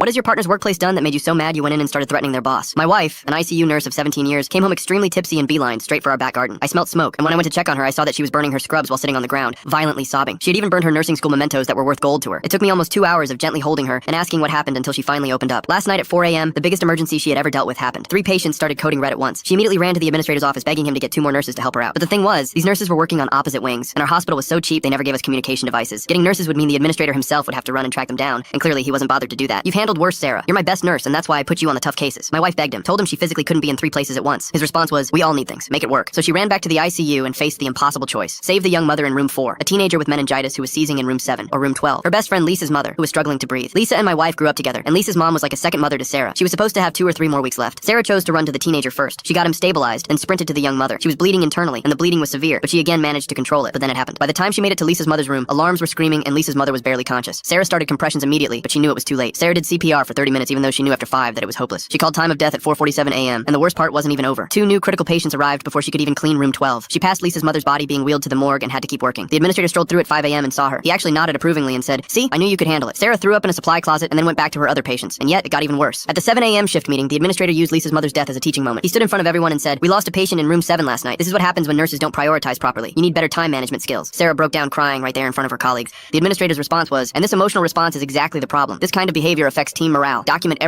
What has your partner's workplace done that made you so mad you went in and started threatening their boss? My wife, an ICU nurse of 17 years, came home extremely tipsy and beelined straight for our back garden. I smelt smoke, and when I went to check on her, I saw that she was burning her scrubs while sitting on the ground, violently sobbing. She had even burned her nursing school mementos that were worth gold to her. It took me almost 2 hours of gently holding her and asking what happened until she finally opened up. Last night at 4 a.m., the biggest emergency she had ever dealt with happened. 3 patients started coding red at once. She immediately ran to the administrator's office begging him to get 2 more nurses to help her out. But the thing was, these nurses were working on opposite wings, and our hospital was so cheap they never gave us communication devices. Getting nurses would mean the administrator himself would have to run and track them down, and clearly he wasn't bothered to do that. You've handled worse, Sarah. You're my best nurse, and that's why I put you on the tough cases. My wife begged him, told him she physically couldn't be in 3 places at once. His response was, we all need things. Make it work. So she ran back to the ICU and faced the impossible choice. Save the young mother in room 4, a teenager with meningitis who was seizing in room 7, or room 12. Her best friend Lisa's mother, who was struggling to breathe. Lisa and my wife grew up together, and Lisa's mom was like a second mother to Sarah. She was supposed to have 2 or 3 more weeks left. Sarah chose to run to the teenager first. She got him stabilized, and sprinted to the young mother. She was bleeding internally, and the bleeding was severe, but she again managed to control it. But then it happened. By the time she made it to Lisa's mother's room, alarms were screaming, and Lisa's mother was barely conscious. Sarah started compressions immediately, but she knew it was too late. Sarah did CPR for 30 minutes, even though she knew after 5 that it was hopeless. She called time of death at 4:47 a.m., and the worst part wasn't even over. 2 new critical patients arrived before she could even clean room 12. She passed Lisa's mother's body being wheeled to the morgue and had to keep working. The administrator strolled through at 5 a.m. and saw her. He actually nodded approvingly and said, see, I knew you could handle it. Sarah threw up in a supply closet and then went back to her other patients, and yet it got even worse. At the 7 a.m. shift meeting, the administrator used Lisa's mother's death as a teaching moment. He stood in front of everyone and said, we lost a patient in room 7 last night. This is what happens when nurses don't prioritize properly. You need better time management skills. Sarah broke down crying right there in front of her colleagues. The administrator's response was, and this emotional response is exactly the problem. This kind of behavior affects team morale. Document everything